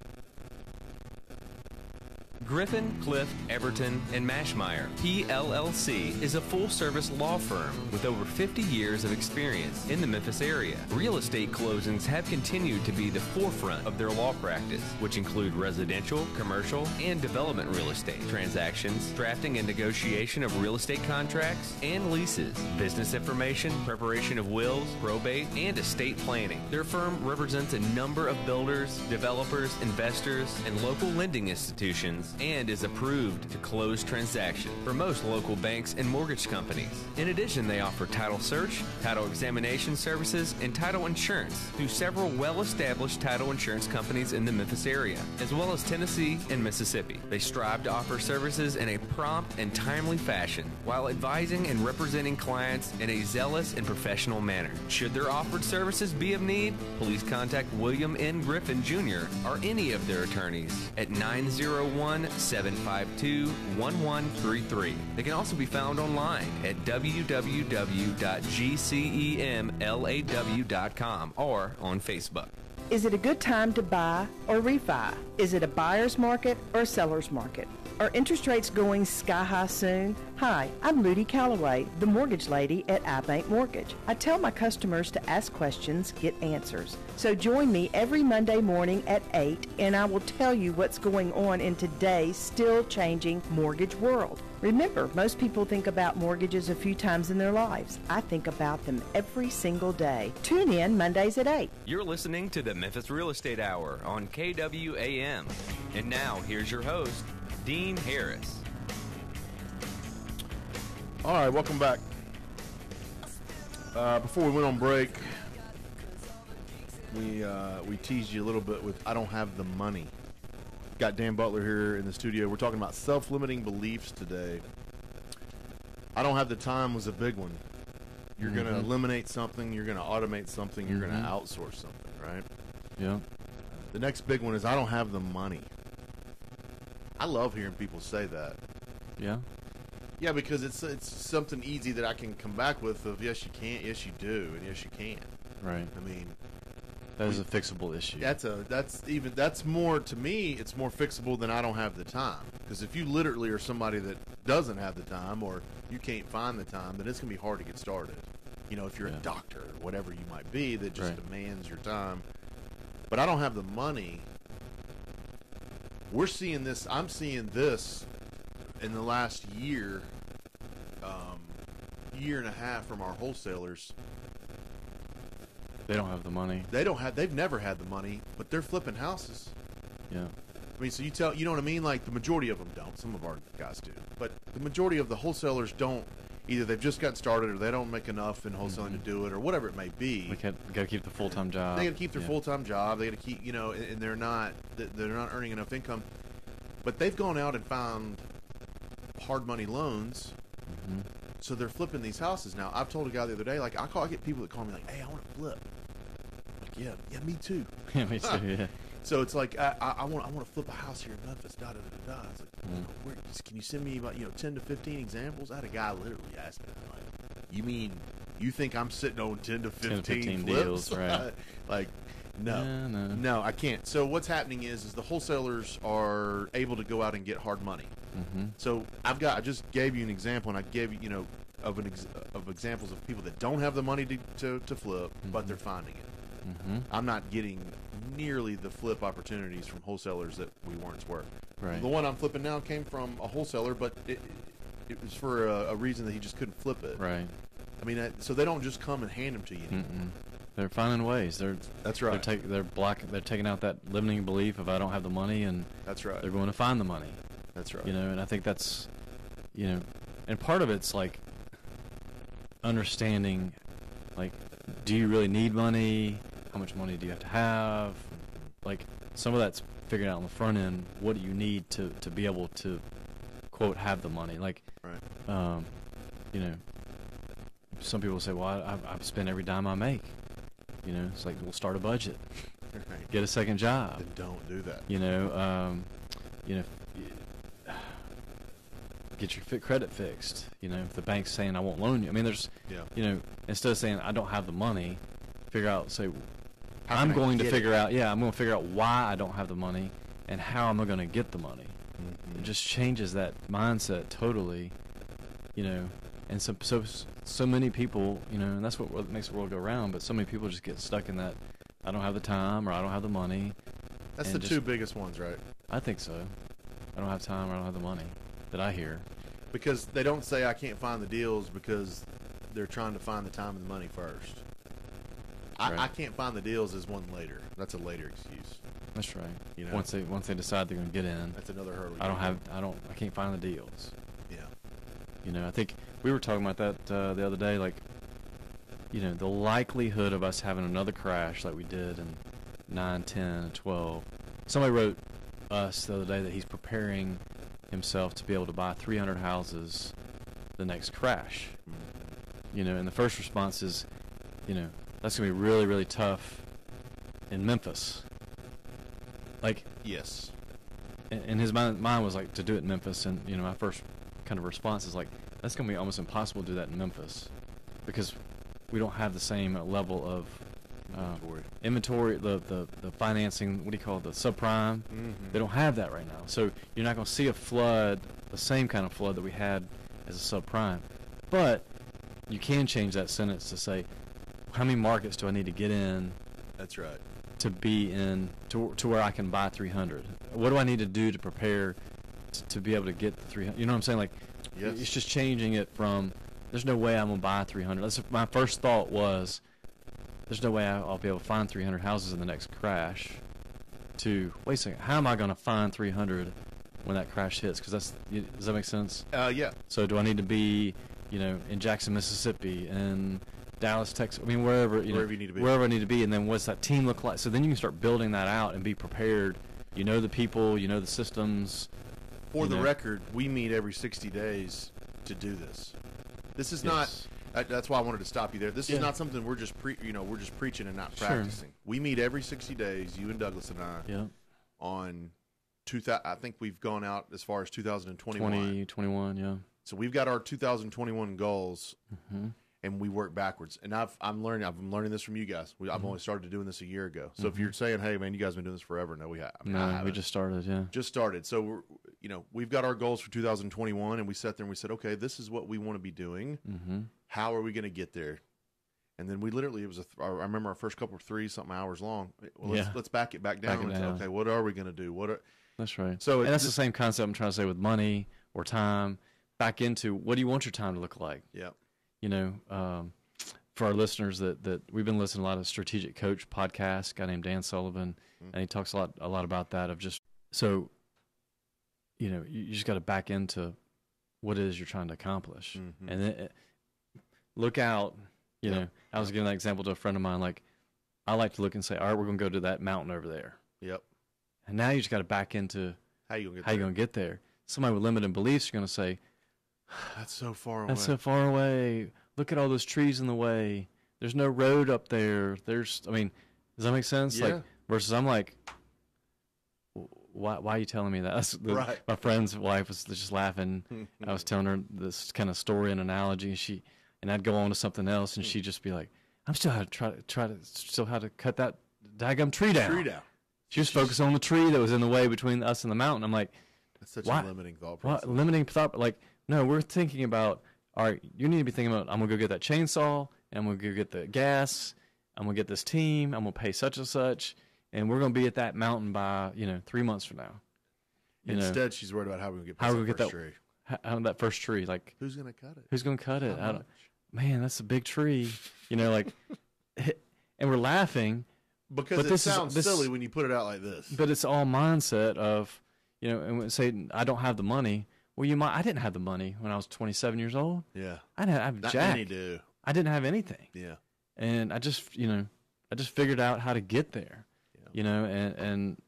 Griffin, Clift, Everton, and Mashmeyer, PLLC, is a full-service law firm with over 50 years of experience in the Memphis area. Real estate closings have continued to be the forefront of their law practice, which include residential, commercial, and development real estate transactions, drafting and negotiation of real estate contracts and leases, business information, preparation of wills, probate, and estate planning. Their firm represents a number of builders, developers, investors, and local lending institutions, and is approved to close transactions for most local banks and mortgage companies. In addition, they offer title search, title examination services, and title insurance through several well-established title insurance companies in the Memphis area, as well as Tennessee and Mississippi. They strive to offer services in a prompt and timely fashion while advising and representing clients in a zealous and professional manner. Should their offered services be of need, please contact William N. Griffin Jr. or any of their attorneys at 901 877-522-1133. They can also be found online at www.gcemlaw.com or on Facebook. Is it a good time to buy or refi? Is it a buyer's market or seller's market? Are interest rates going sky high soon? Hi, I'm Ludy Calloway, the mortgage lady at iBank Mortgage. I tell my customers to ask questions, get answers. So join me every Monday morning at 8 and I will tell you what's going on in today's still changing mortgage world. Remember, most people think about mortgages a few times in their lives. I think about them every single day. Tune in Mondays at 8. You're listening to the Memphis Real Estate Hour on KWAM. And now, here's your host, Dean Harris. All right, welcome back. Before we went on break, we teased you a little bit with I don't have the money. Got Dan Butler here in the studio. We're talking about self-limiting beliefs today. I don't have the time was a big one. You're going to eliminate something. You're going to automate something. You're going to outsource something, right? Yeah. The next big one is I don't have the money. I love hearing people say that. Yeah. Yeah, because it's something easy that I can come back with of yes you can, yes you do, and yes you can. Right. I mean, that is a fixable issue. That's more to me. It's more fixable than I don't have the time. Because if you literally are somebody that doesn't have the time or you can't find the time, then it's gonna be hard to get started. You know, if you're a doctor or whatever you might be that just demands your time. But I don't have the money. We're seeing this. I'm seeing this in the last year, year and a half from our wholesalers. They don't have the money. They've never had the money, but they're flipping houses. Yeah. I mean, so you know what I mean? Like the majority of them don't. Some of our guys do, but the majority of the wholesalers don't. Either they've just gotten started, or they don't make enough in wholesaling to do it, or whatever it may be. They got to keep the full-time job. They got to keep their full-time job. They got to keep, and they're not earning enough income. But they've gone out and found hard money loans, so they're flipping these houses now. I've told a guy the other day, like I get people that call me like, "Hey, I want to flip." Like, yeah, me too. Yeah, me too. Yeah. So it's like I want to flip a house here in Memphis. Da da da da. It's like, can you send me about 10 to 15 examples? I had a guy literally ask me, like, "You mean you think I'm sitting on 10 to 15 flips?" deals, right? Like, no, I can't. So what's happening is the wholesalers are able to go out and get hard money. So I just gave you an example, and I gave you of examples of people that don't have the money to flip, but they're finding it. I'm not getting nearly the flip opportunities from wholesalers that we once were. Right. The one I'm flipping now came from a wholesaler, but it was for a reason that he just couldn't flip it. Right. I mean, so they don't just come and hand them to you anymore. They're finding ways. That's right. They're taking out that limiting belief of I don't have the money, and that's right. They're going to find the money. That's right. And I think that's, and part of it's like understanding, like, do you really need money? How much money do you have to have? Like, some of that's figuring out on the front end. What do you need to be able to, quote, have the money? Like, right. Some people say, well, I spend every dime I make. It's like, we'll start a budget. Right. Get a second job. Then don't do that. Get your credit fixed. If the bank's saying I won't loan you. I mean, there's, instead of saying I don't have the money, I'm going to figure out why I don't have the money and how am I going to get the money. It just changes that mindset totally, and so many people, and that's what makes the world go round, but so many people just get stuck in that I don't have the time or I don't have the money. That's the two biggest ones, right? I think so. I don't have time or I don't have the money that I hear. Because they don't say I can't find the deals because they're trying to find the time and the money first. Right. I can't find the deals is one later. That's a later excuse. That's right. Once they decide they're going to get in, that's another hurdle. I can't find the deals. Yeah. I think we were talking about that the other day. Like, the likelihood of us having another crash like we did in 9, 10, and 12. Somebody wrote us the other day that he's preparing himself to be able to buy 300 houses the next crash. And the first response is, that's going to be really, really tough in Memphis. Like, yes. and his mind was like to do it in Memphis, and my first kind of response is like, that's going to be almost impossible to do that in Memphis because we don't have the same level of inventory, the financing, what do you call it, the subprime. They don't have that right now, so you're not going to see a flood, the same kind of flood that we had as a subprime. But you can change that sentence to say, how many markets do I need to get in? That's right. To be in to where I can buy 300. What do I need to do to prepare to be able to get the 300? You know what I'm saying? Like, it's just changing it from there's no way I'm gonna buy 300. My first thought was there's no way I'll be able to find 300 houses in the next crash. To wait a second, how am I gonna find 300 when that crash hits? Because does that make sense? Yeah. So do I need to be in Jackson, Mississippi, and Dallas, Texas, I mean, wherever you need to be. Wherever I need to be, and then what's that team look like? So then you can start building that out and be prepared. You know the people, you know the systems. For the record, we meet every 60 days to do this. This is not. That's why I wanted to stop you there. This is not something we're just preaching and not practicing. We meet every 60 days. You and Douglas and I. Yeah. On 2000, I think we've gone out as far as 2021. 2021, yeah. So we've got our 2021 goals. And we work backwards. And I'm learning this from you guys. I've only started doing this a year ago. So if you're saying, "Hey, man, you guys have been doing this forever," no, we have. No, we just started. Yeah, just started. So we've got our goals for 2021, and we sat there and we said, "Okay, this is what we want to be doing. How are we going to get there?" And then we literally, I remember our first couple of 3-something hours long. Well, let's back it back down. Okay, what are we going to do? That's right. So and that's the same concept I'm trying to say with money or time. Back into what do you want your time to look like? Yeah. For our listeners that we've been listening to a lot of Strategic Coach podcasts, a guy named Dan Sullivan, and he talks a lot about that of just, so, you just got to back into what it is you're trying to accomplish. And then look out, I was giving that example to a friend of mine, like, I like to look and say, all right, we're going to go to that mountain over there. Yep. And now you just got to back into how you going to get there. Somebody with limited beliefs is going to say, that's so far away. That's so far away. Look at all those trees in the way. There's no road up there. Does that make sense? Yeah. Like, versus I'm like, why are you telling me that? Right. My friend's wife was just laughing. I was telling her this kind of story and analogy, and I'd go on to something else, and she'd just be like, I'm still how to cut that daggum tree down. She was focused on the tree that was in the way between us and the mountain. I'm like, that's such a limiting thought process. Limiting thought, like, no, we're thinking about, all right, you need to be thinking about, I'm going to go get that chainsaw, and I'm going to go get the gas, I'm going to get this team, I'm going to pay such and such, and we're going to be at that mountain by, 3 months from now. Instead, she's worried about how we're going to get past that tree. That first tree, like, who's going to cut it? Who's going to cut it? Man, that's a big tree. And we're laughing. Because it sounds silly when you put it out like this. But it's all mindset of, and say, I don't have the money. Well, I didn't have the money when I was 27 years old. Yeah. I didn't have Not jack. many do. I didn't have anything. Yeah. And I just figured out how to get there. Yeah. And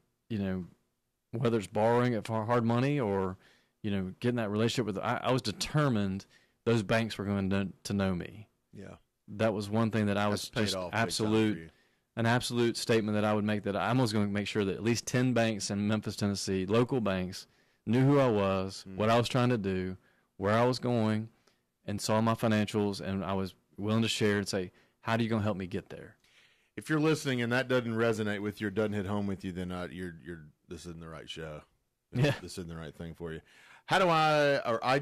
whether it's borrowing it for hard money or, getting that relationship with, I was determined those banks were going to know me. Yeah. That was one thing that I was just an absolute statement that I would make, that I was going to make sure that at least 10 banks in Memphis, Tennessee, local banks, knew who I was, what I was trying to do, where I was going, and saw my financials, and I was willing to share and say, how are you going to help me get there? If you're listening and that doesn't resonate with you or doesn't hit home with you, then this isn't the right show. This isn't the right thing for you. How do I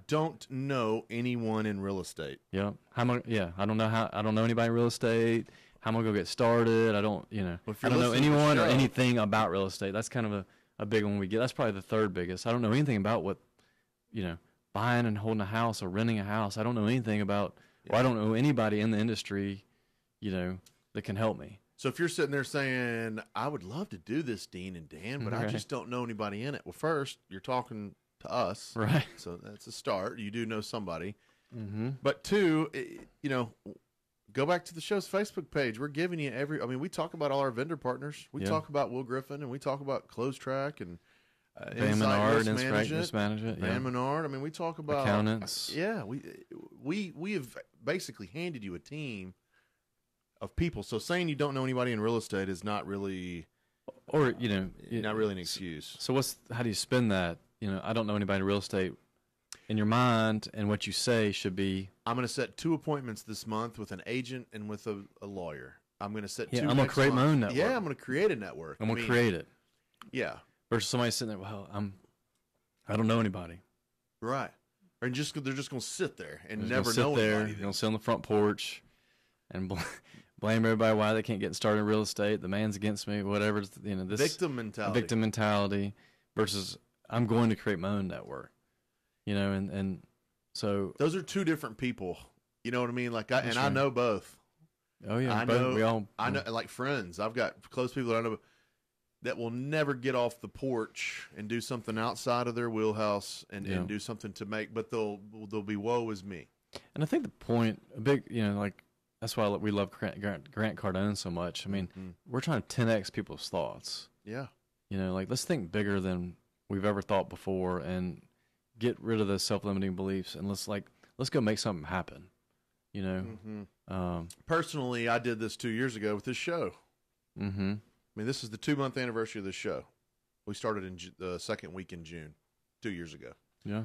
don't know anyone in real estate. Yeah. I don't know anybody in real estate. How am I going to get started? I don't know anyone or anything about real estate. That's kind of a big one we get. That's probably the third biggest. I don't know anything about what, buying and holding a house or renting a house. I don't know anything about, or I don't know anybody in the industry, that can help me. So if you're sitting there saying, I would love to do this, Dean and Dan, but I just don't know anybody in it. Well, first, you're talking to us. Right. So that's a start. You do know somebody. Mm-hmm. But two, go back to the show's Facebook page. We're giving you we talk about all our vendor partners. We talk about Will Griffin, and we talk about Close Track and Van Menard, Risk Management. Van Menard. We talk about accountants. We have basically handed you a team of people. So saying you don't know anybody in real estate is not really Or, you know, not really an excuse. So how do you spin that? You know, I don't know anybody in real estate. In your mind, and what you say should be, I'm going to set 2 appointments this month with an agent and with a lawyer. I'm going to set 2 I'm going to create my own network. Yeah, I'm going to create a network. I'm going to create it. Yeah. Versus somebody sitting there, well, I don't know anybody. Right. Or they're just going to sit there and they're never know anybody. They're going to sit on the front porch and blame everybody why they can't get started in real estate. The man's against me, whatever. You know, this victim mentality versus I'm going to create my own network. You know, and so those are 2 different people. You know what I mean? Like I know both. Oh yeah, I know like friends. I've got close people that I know that will never get off the porch and do something outside of their wheelhouse and do something to make, but they'll be woe is me. And I think the point, like that's why we love Grant Cardone so much. I mean, we're trying to 10x people's thoughts. Yeah. You know, like let's think bigger than we've ever thought before and get rid of those self-limiting beliefs and let's go make something happen. You know, personally, I did this 2 years ago with this show. Mm-hmm. I mean, this is the 2-month anniversary of this show. We started in the second week in June, 2 years ago. Yeah.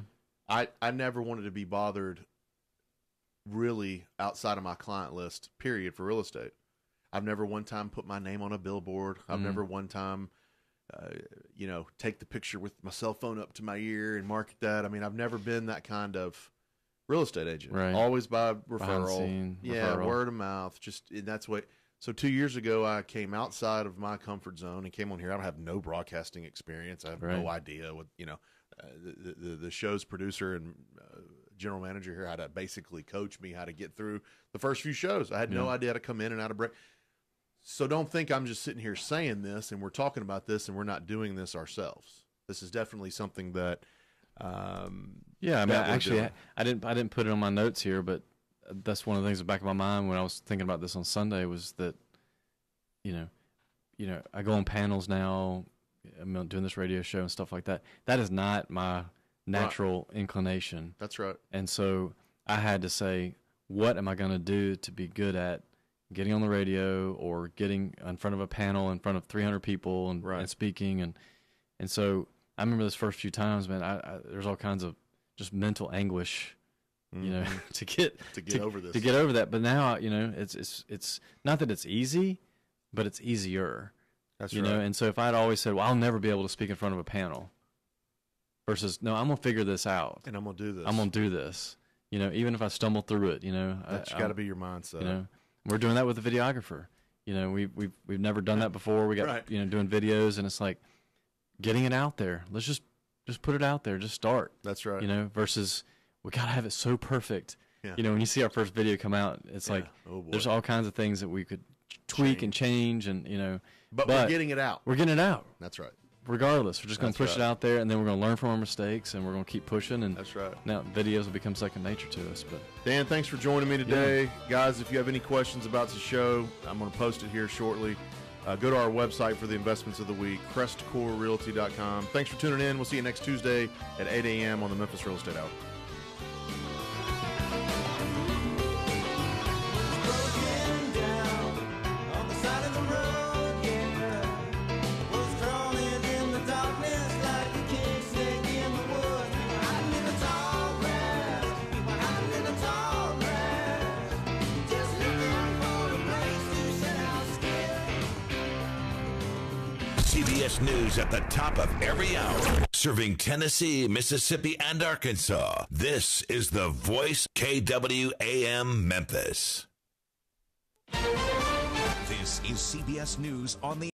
I never wanted to be bothered really outside of my client list, period, for real estate. I've never one time put my name on a billboard. I've never one time, take the picture with my cell phone up to my ear and market that. I mean, I've never been that kind of real estate agent. Right. Always by referral. Referral. Word of mouth. That's what. So 2 years ago, I came outside of my comfort zone and came on here. I don't have no broadcasting experience. I have no idea what, the show's producer and general manager here had to basically coach me how to get through the first few shows. I had no idea how to come in and out of break. So don't think I'm just sitting here saying this and we're talking about this and we're not doing this ourselves. This is definitely something that, I mean, actually, I didn't put it on my notes here, but that's one of the things in the back of my mind when I was thinking about this on Sunday was that, I go on panels now. I'm doing this radio show and stuff like that. That is not my natural inclination. That's right. And so I had to say, what am I going to do to be good at getting on the radio or getting in front of a panel in front of 300 people and speaking. And so I remember those first few times, man, there's all kinds of just mental anguish, to get over this, to get over that. But now, it's not that it's easy, but it's easier. That's right. And so if I'd always said, well, I'll never be able to speak in front of a panel versus, no, I'm going to figure this out. And I'm going to do this. I'm going to do this. Even if I stumble through it, that's got to be your mindset. We're doing that with the videographer. We've never done that before. We got, doing videos and it's like getting it out there. Let's just put it out there. Just start. That's right. Versus we got to have it so perfect. Yeah. When you see our first video come out, it's like, there's all kinds of things that we could tweak and change and, but we're getting it out. We're getting it out. That's right. Regardless, we're just going to push it out there, and then we're going to learn from our mistakes, and we're going to keep pushing. And that's right. Now videos will become second nature to us. But Dan, thanks for joining me today, guys. If you have any questions about the show, I'm going to post it here shortly. Go to our website for the investments of the week, CrestCoreRealty.com. Thanks for tuning in. We'll see you next Tuesday at 8 a.m. on the Memphis Real Estate Hour. CBS News at the top of every hour, serving Tennessee, Mississippi, and Arkansas. This is the Voice KWAM Memphis. This is CBS News on the